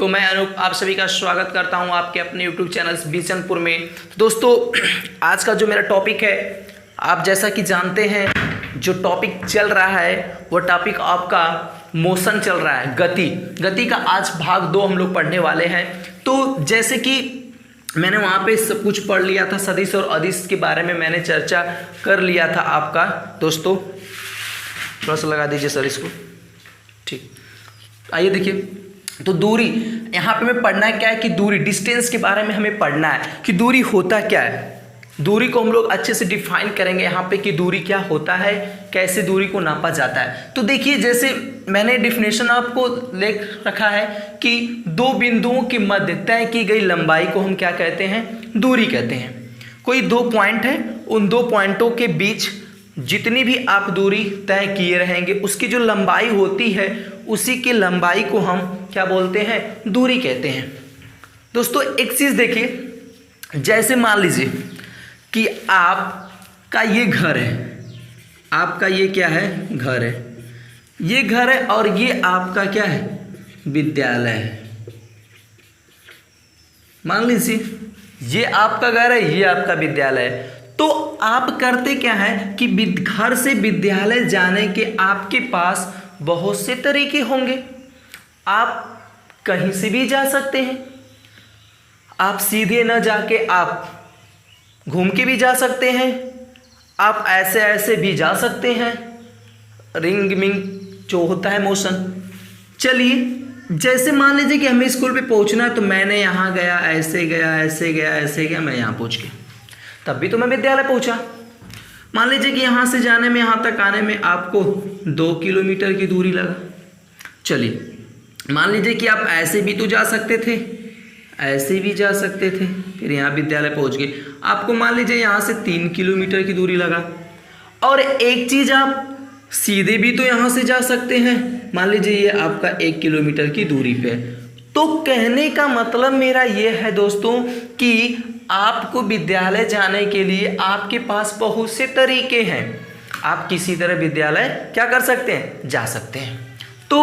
तो मैं अनूप आप सभी का स्वागत करता हूं आपके अपने YouTube चैनल बिशनपुर में। तो दोस्तों, आज का जो मेरा टॉपिक है, आप जैसा कि जानते हैं जो टॉपिक चल रहा है वो टॉपिक आपका मोशन चल रहा है, गति का आज भाग 2 हम लोग पढ़ने वाले हैं। तो जैसे कि मैंने वहाँ पे सब कुछ पढ़ लिया था, सदिश और अदिश के बारे में मैंने चर्चा कर लिया था आपका। दोस्तों थोड़ा सा लगा दीजिए सर इसको, ठीक। आइए देखिए, तो दूरी यहाँ पे हमें पढ़ना है क्या है कि दूरी, डिस्टेंस के बारे में हमें पढ़ना है कि दूरी होता क्या है। दूरी को हम लोग अच्छे से डिफाइन करेंगे यहाँ पे कि दूरी क्या होता है, कैसे दूरी को नापा जाता है। तो देखिए, जैसे मैंने डिफिनेशन आपको लिख रखा है कि दो बिंदुओं के मध्य तय की गई लंबाई को हम क्या कहते हैं, दूरी कहते हैं। कोई 2 पॉइंट है, उन 2 पॉइंटों के बीच जितनी भी आप दूरी तय किए रहेंगे उसकी जो लंबाई होती है उसी की लंबाई को हम क्या बोलते हैं, दूरी कहते हैं। दोस्तों एक चीज़ देखिए, जैसे मान लीजिए कि आपका ये घर है, आपका ये क्या है, घर है, ये घर है और ये आपका क्या है, विद्यालय है। मान लीजिए ये आपका घर है, ये आपका विद्यालय है। तो आप करते क्या है कि घर से विद्यालय जाने के आपके पास बहुत से तरीके होंगे। आप कहीं से भी जा सकते हैं, आप सीधे न जाके आप घूम के भी जा सकते हैं, आप ऐसे ऐसे भी जा सकते हैं, रिंग मिंग जो होता है मोशन। चलिए जैसे मान लीजिए कि हमें स्कूल पे पहुंचना है, तो मैंने यहाँ गया, ऐसे गया, ऐसे गया, ऐसे गया, मैं यहाँ पहुँच गया, तब भी तो मैं विद्यालय पहुँचा। मान लीजिए कि यहाँ से जाने में यहाँ तक आने में आपको 2 किलोमीटर की दूरी लगा। चलिए मान लीजिए कि आप ऐसे भी तो जा सकते थे, ऐसे भी जा सकते थे, फिर यहाँ विद्यालय पहुँच गए। आपको मान लीजिए यहाँ से 3 किलोमीटर की दूरी लगा। और एक चीज़, आप सीधे भी तो यहाँ से जा सकते हैं, मान लीजिए ये आपका 1 किलोमीटर की दूरी पे। तो कहने का मतलब मेरा ये है दोस्तों कि आपको विद्यालय जाने के लिए आपके पास बहुत से तरीके हैं। आप किसी तरह विद्यालय क्या कर सकते हैं, जा सकते हैं। तो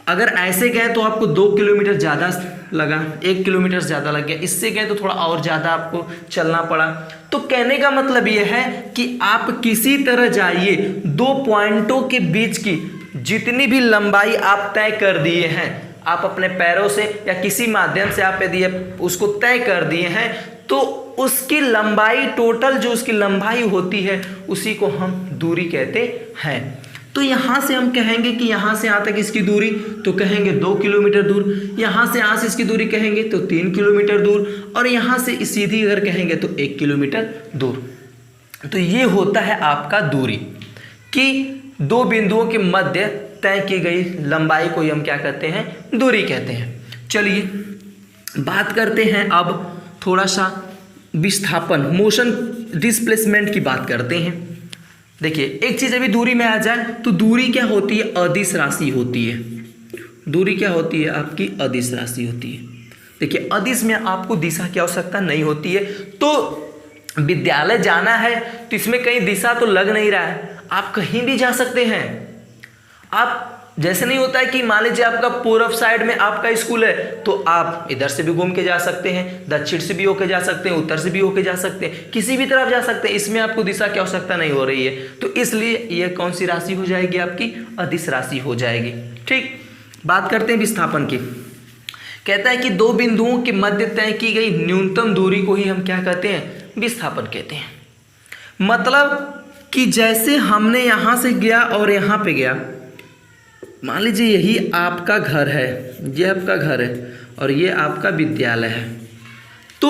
अगर ऐसे गए तो आपको 2 किलोमीटर ज़्यादा लगा, 1 किलोमीटर ज़्यादा लग गया, इससे गए तो थोड़ा और ज़्यादा आपको चलना पड़ा। तो कहने का मतलब ये है कि आप किसी तरह जाइए, 2 पॉइंटों के बीच की जितनी भी लंबाई आप तय कर दिए हैं, आप अपने पैरों से या किसी माध्यम से आप यदि उसको तय कर दिए हैं, तो उसकी लंबाई, टोटल जो उसकी लंबाई होती है उसी को हम दूरी कहते हैं। तो यहाँ से हम कहेंगे कि यहाँ से यहाँ तक इसकी दूरी, तो कहेंगे 2 किलोमीटर दूर, यहाँ से इसकी दूरी कहेंगे तो 3 किलोमीटर दूर, और यहाँ से सीधी अगर कहेंगे तो 1 किलोमीटर दूर। तो ये होता है आपका दूरी, कि 2 बिंदुओं के मध्य तय की गई लंबाई को हम क्या कहते हैं, दूरी कहते हैं। चलिए बात करते हैं अब थोड़ा सा विस्थापन, मोशन डिस्प्लेसमेंट की बात करते हैं। देखिए एक चीज़ अभी दूरी में आ जाए तो दूरी क्या होती है, अदिश राशि होती है। दूरी क्या होती है, आपकी अदिश राशि होती है। देखिए अदिश में आपको दिशा की आवश्यकता नहीं होती है। तो विद्यालय जाना है तो इसमें कहीं दिशा तो लग नहीं रहा है, आप कहीं भी जा सकते हैं। आप जैसे नहीं होता है कि मान लीजिए आपका पूर्व साइड में आपका स्कूल है, तो आप इधर से भी घूम के जा सकते हैं, दक्षिण से भी होके जा सकते हैं, उत्तर से भी होके जा सकते हैं, किसी भी तरफ जा सकते हैं। इसमें आपको दिशा की आवश्यकता नहीं हो रही है। तो इसलिए यह कौन सी राशि हो जाएगी, आपकी अदिश राशि हो जाएगी। ठीक, बात करते हैं विस्थापन की। कहता है कि 2 बिंदुओं के मध्य तय की गई न्यूनतम दूरी को ही हम क्या कहते हैं, विस्थापन कहते हैं। मतलब कि जैसे हमने यहाँ से गया और यहाँ पे गया, मान लीजिए यही आपका घर है, ये आपका घर है और ये आपका विद्यालय है। तो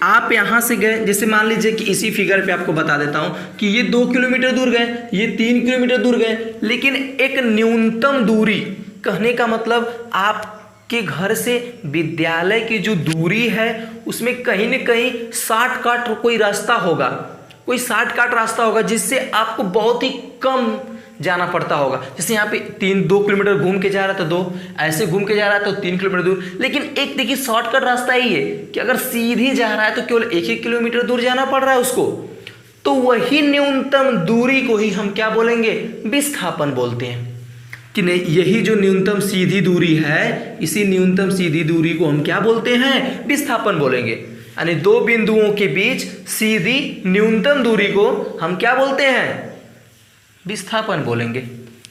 आप यहाँ से गए, जैसे मान लीजिए कि इसी फिगर पे आपको बता देता हूँ कि ये 2 किलोमीटर दूर गए, ये 3 किलोमीटर दूर गए, लेकिन एक न्यूनतम दूरी, कहने का मतलब आपके घर से विद्यालय की जो दूरी है उसमें कहीं न कहीं शॉर्टकट कोई रास्ता होगा, कोई शॉर्टकट रास्ता होगा जिससे आपको बहुत ही कम जाना पड़ता होगा। जैसे यहाँ पे 2 किलोमीटर घूम के जा रहा था, 2 ऐसे घूम के जा रहा है तो 3 किलोमीटर दूर। लेकिन एक देखिए शॉर्टकट रास्ता ही है कि अगर सीधी जा रहा है तो केवल 1 किलोमीटर दूर जाना पड़ रहा है उसको। तो वही न्यूनतम दूरी को ही हम क्या बोलेंगे, विस्थापन बोलते हैं। कि नहीं, यही जो न्यूनतम सीधी दूरी है, इसी न्यूनतम सीधी दूरी को हम क्या बोलते हैं? विस्थापन बोलेंगे। यानी दो बिंदुओं के बीच सीधी न्यूनतम दूरी को हम क्या बोलते हैं? विस्थापन बोलेंगे,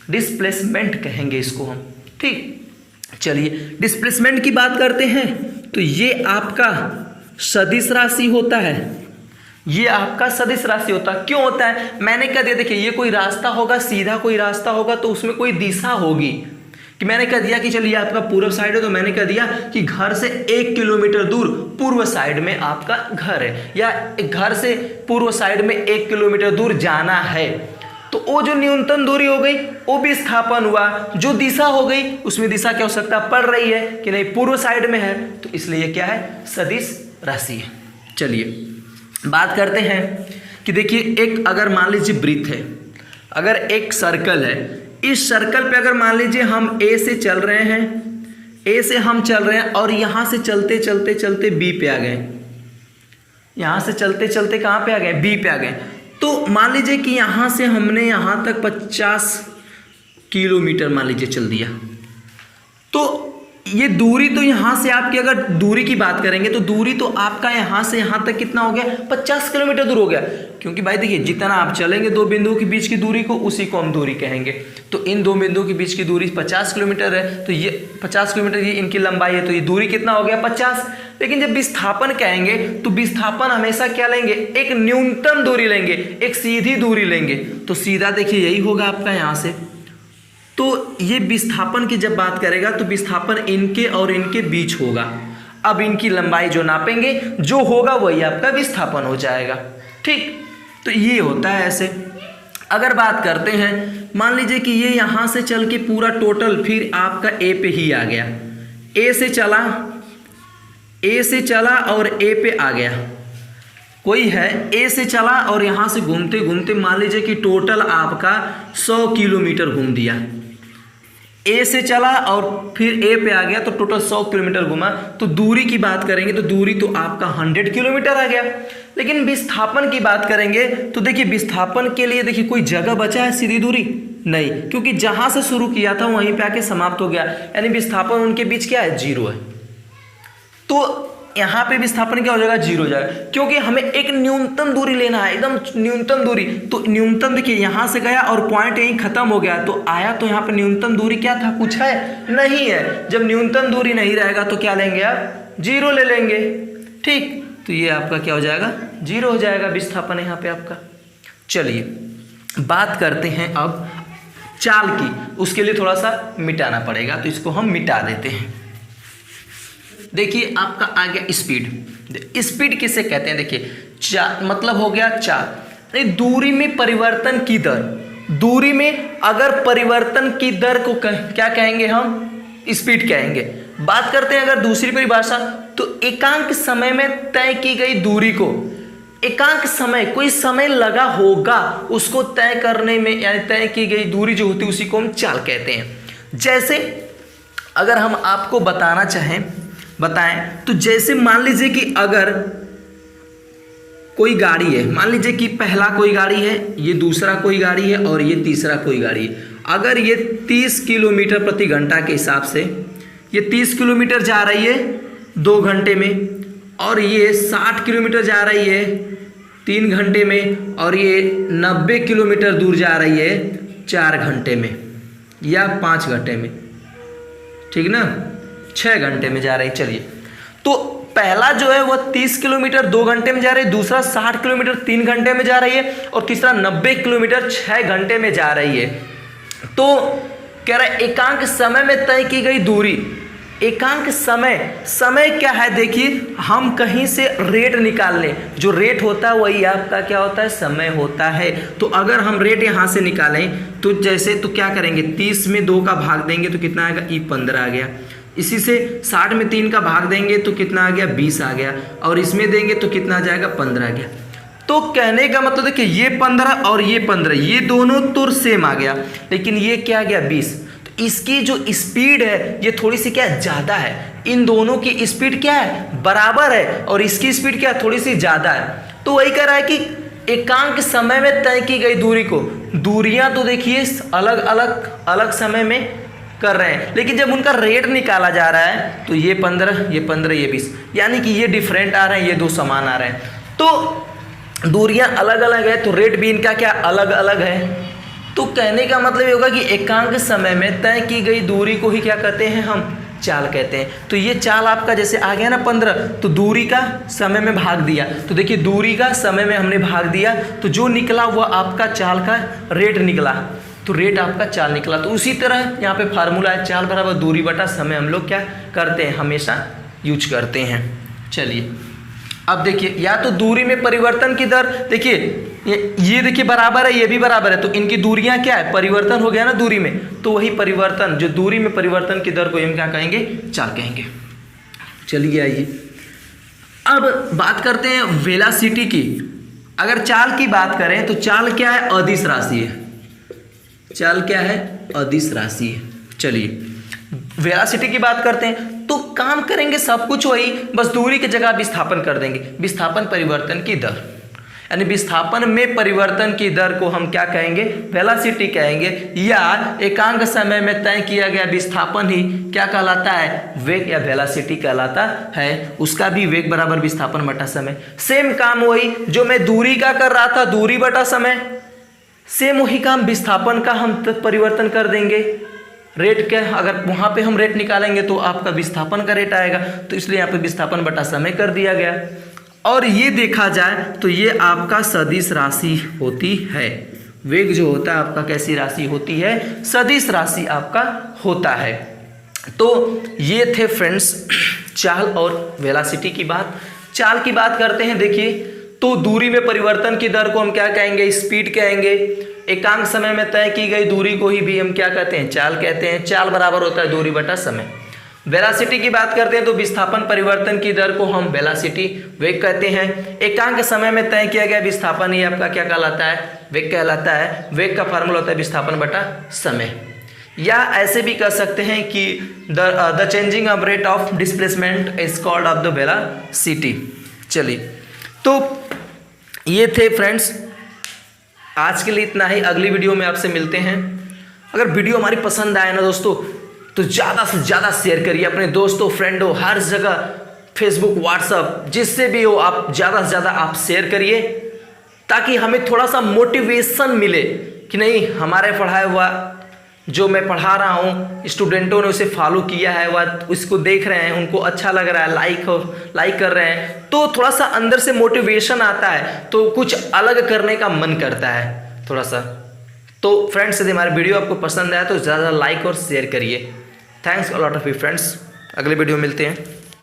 डिस्प्लेसमेंट कहेंगे इसको हम। ठीक, चलिए डिस्प्लेसमेंट की बात करते हैं। तो ये आपका सदिश राशि होता है, ये आपका सदिश राशि होता है। क्यों होता है? मैंने कह दिया, देखिए ये कोई रास्ता होगा, सीधा कोई रास्ता होगा तो उसमें कोई दिशा होगी। कि मैंने कह दिया कि चलिए आपका पूर्व साइड है, तो मैंने कह दिया कि घर से 1 किलोमीटर दूर पूर्व साइड में आपका घर है, या घर से पूर्व साइड में 1 किलोमीटर दूर जाना है। तो वो जो न्यूनतम दूरी हो गई वो विस्थापन हुआ। जो दिशा हो गई उसमें दिशा क्या हो सकता है? पड़ रही है कि नहीं, पूर्व साइड में है, तो इसलिए क्या है? सदिश राशि है। चलिए बात करते हैं कि देखिए एक अगर मान लीजिए वृत्त है, अगर एक सर्कल है, इस सर्कल पे अगर मान लीजिए हम ए से चल रहे हैं, ए से हम चल रहे हैं और यहाँ से चलते चलते चलते बी पे आ गए, यहाँ से चलते चलते कहाँ पे आ गए? बी पे आ गए। तो मान लीजिए कि यहाँ से हमने यहाँ तक 50 किलोमीटर मान लीजिए चल दिया। तो ये दूरी तो यहाँ से आपकी अगर दूरी की बात करेंगे तो दूरी तो आपका यहाँ से यहाँ तक कितना हो गया? 50 किलोमीटर दूर हो गया। क्योंकि भाई देखिए जितना आप चलेंगे दो बिंदुओं के बीच की दूरी को, उसी को हम दूरी कहेंगे। तो इन दो बिंदुओं के बीच की दूरी 50 किलोमीटर है, तो ये 50 किलोमीटर ये इनकी लंबाई है, तो ये दूरी कितना हो गया? 50। लेकिन जब विस्थापन कहेंगे तो विस्थापन हमेशा क्या लेंगे? एक न्यूनतम दूरी लेंगे, एक सीधी दूरी लेंगे। तो सीधा देखिए यही होगा आपका यहाँ से। तो ये विस्थापन की जब बात करेगा तो विस्थापन इनके और इनके बीच होगा। अब इनकी लंबाई जो नापेंगे, जो होगा वही आपका विस्थापन हो जाएगा। ठीक, तो ये होता है ऐसे। अगर बात करते हैं, मान लीजिए कि ये यहाँ से चल के पूरा टोटल फिर आपका ए पे ही आ गया, ए से चला और ए पे आ गया। कोई है ए से चला और यहाँ से घूमते घूमते मान लीजिए कि टोटल आपका 100 किलोमीटर घूम दिया। ए से चला और फिर ए पे आ गया तो टोटल 100 किलोमीटर घुमा। तो दूरी की बात करेंगे तो दूरी तो आपका 100 किलोमीटर आ गया। लेकिन विस्थापन की बात करेंगे तो देखिए विस्थापन के लिए देखिए कोई जगह बचा है सीधी दूरी? नहीं, क्योंकि जहाँ से शुरू किया था वहीं पे आके समाप्त हो गया। यानी विस्थापन उनके बीच क्या है? 0 है। तो यहाँ पे विस्थापन क्या हो जाएगा? 0 हो जाएगा, क्योंकि हमें एक न्यूनतम दूरी लेना है, एकदम न्यूनतम दूरी। तो न्यूनतम देखिए यहाँ से गया और पॉइंट यहीं खत्म हो गया, तो आया तो यहाँ पे न्यूनतम दूरी क्या था? कुछ है? नहीं है। जब न्यूनतम दूरी नहीं रहेगा तो क्या लेंगे आप? 0 ले लेंगे। ठीक, तो ये आपका क्या हो जाएगा? 0 हो जाएगा विस्थापन यहाँ पे आपका। चलिए बात करते हैं अब चाल की। उसके लिए थोड़ा सा मिटाना पड़ेगा, तो इसको हम मिटा देते हैं। देखिए आपका आ गया स्पीड। स्पीड किसे कहते हैं? देखिए मतलब हो गया चाल। दूरी में परिवर्तन की दर, दूरी में अगर परिवर्तन की दर को क्या कहेंगे हम? स्पीड कहेंगे। बात करते हैं अगर दूसरी परिभाषा, तो एकांक समय में तय की गई दूरी को, एकांक समय कोई समय लगा होगा उसको तय करने में, यानी तय की गई दूरी जो होती है उसी को हम चाल कहते हैं। जैसे अगर हम आपको बताएं तो जैसे मान लीजिए कि अगर कोई गाड़ी है, मान लीजिए कि पहला कोई गाड़ी है, ये दूसरा कोई गाड़ी है और ये तीसरा कोई गाड़ी है। अगर ये 30 किलोमीटर प्रति घंटा के हिसाब से ये 30 किलोमीटर जा रही है 2 घंटे में, और ये 60 किलोमीटर जा रही है 3 घंटे में, और ये 90 किलोमीटर दूर जा रही है 4 घंटे में या 5 घंटे में, ठीक ना, 6 घंटे में जा रही। चलिए, तो पहला जो है वह 30 किलोमीटर 2 घंटे में जा रही है, दूसरा 60 किलोमीटर 3 घंटे में जा रही है, और तीसरा 90 किलोमीटर 6 घंटे में जा रही है। तो कह रहा है एकांक समय में तय की गई दूरी। एकांक समय क्या है? देखिए हम कहीं से रेट निकाल लें, जो रेट होता है वही आपका क्या होता है? समय होता है। तो अगर हम रेट यहाँ से निकालें तो जैसे तो क्या करेंगे? 30 में 2 का भाग देंगे तो कितना आएगा? 15 आ गया। इसी से 60 में 3 का भाग देंगे तो कितना आ गया? 20 आ गया। और इसमें देंगे तो कितना आ जाएगा? 15 आ गया। तो कहने का मतलब देखिए ये 15 और ये 15 ये दोनों तो सेम आ गया, लेकिन ये क्या आ गया? 20। तो इसकी जो स्पीड है ये थोड़ी सी क्या ज़्यादा है। इन दोनों की स्पीड क्या है? बराबर है, और इसकी स्पीड क्या थोड़ी सी ज़्यादा है। तो वही कह रहा है कि एकांक समय में तय की गई दूरी को, दूरियां तो देखिए अलग अलग समय में कर रहे हैं, लेकिन जब उनका रेट निकाला जा रहा है तो ये 15, ये 15, ये 20, यानी कि ये डिफरेंट आ रहे हैं, ये दो समान आ रहे हैं, तो दूरियां अलग अलग है तो रेट भी इनका क्या अलग अलग है। तो कहने का मतलब ये होगा कि एकांक समय में तय की गई दूरी को ही क्या कहते हैं, हम चाल कहते हैं। तो ये चाल आपका जैसे आ गया ना 15, तो दूरी का समय में भाग दिया, तो देखिए दूरी का समय में हमने भाग दिया तो जो निकला वह आपका चाल का रेट निकला, तो रेट आपका चाल निकला। तो उसी तरह यहाँ पे फार्मूला है, चाल बराबर दूरी बटा समय हम लोग क्या करते हैं, हमेशा यूज करते हैं। चलिए अब देखिए, या तो दूरी में परिवर्तन की दर, देखिए ये देखिए बराबर है, ये भी बराबर है, तो इनकी दूरियां क्या है, परिवर्तन हो गया ना दूरी में, तो वही परिवर्तन, जो दूरी में परिवर्तन की दर को हम क्या कहेंगे, चाल कहेंगे। चलिए आइए अब बात करते हैं वेलासिटी की। अगर चाल की बात करें तो चाल क्या है, अदिश राशि है। चाल क्या है, अदिश राशि है। चलिए वेलासिटी की बात करते हैं तो काम करेंगे सब कुछ वही, बस दूरी की जगह विस्थापन कर देंगे, विस्थापन परिवर्तन की दर, यानी विस्थापन में परिवर्तन की दर को हम क्या कहेंगे, वेलासिटी कहेंगे, या एकांक समय में तय किया गया विस्थापन ही क्या कहलाता है, वेग या वेलासिटी कहलाता है। उसका भी वेग बराबर विस्थापन बटा समय, सेम काम वही जो मैं दूरी का कर रहा था, दूरी बटा समय, सेम वही काम विस्थापन का हम परिवर्तन कर देंगे। रेट क्या, अगर वहाँ पे हम रेट निकालेंगे तो आपका विस्थापन का रेट आएगा, तो इसलिए यहाँ पे विस्थापन बटा समय कर दिया गया। और ये देखा जाए तो ये आपका सदिश राशि होती है। वेग जो होता है आपका कैसी राशि होती है, सदिश राशि आपका होता है। तो ये थे फ्रेंड्स चाल और वेलासिटी की बात। चाल की बात करते हैं, देखिए तो दूरी में परिवर्तन की दर को हम क्या कहेंगे, स्पीड कहेंगे। एकांक समय में तय की गई दूरी को ही भी हम क्या कहते हैं, चाल कहते हैं। चाल बराबर होता है दूरी बटा समय। वेलासिटी की बात करते हैं तो विस्थापन परिवर्तन की दर को हम वेलासिटी वेग कहते हैं। एकांक समय में तय किया गया विस्थापन ही आपका क्या कहलाता है, वेग कहलाता है। वेग का फार्मूला होता है विस्थापन बटा समय। या ऐसे भी कह सकते हैं कि the changing of rate of displacement is called off the velocity. चलिए तो ये थे फ्रेंड्स आज के लिए इतना ही। अगली वीडियो में आपसे मिलते हैं। अगर वीडियो हमारी पसंद आए ना दोस्तों तो ज़्यादा से ज़्यादा शेयर करिए अपने दोस्तों, फ्रेंडों, हर जगह, फेसबुक, व्हाट्सएप, जिससे भी हो आप ज़्यादा से ज़्यादा आप शेयर करिए, ताकि हमें थोड़ा सा मोटिवेशन मिले कि नहीं हमारे पढ़ाया हुआ जो मैं पढ़ा रहा हूँ स्टूडेंटों ने उसे फॉलो किया है, वह उसको देख रहे हैं, उनको अच्छा लग रहा है, लाइक कर रहे हैं, तो थोड़ा सा अंदर से मोटिवेशन आता है, तो कुछ अलग करने का मन करता है थोड़ा सा। तो फ्रेंड्स यदि हमारी वीडियो आपको पसंद आया तो ज़्यादा लाइक और शेयर करिए। Thanks a lot of you friends. अगले वीडियो मिलते हैं।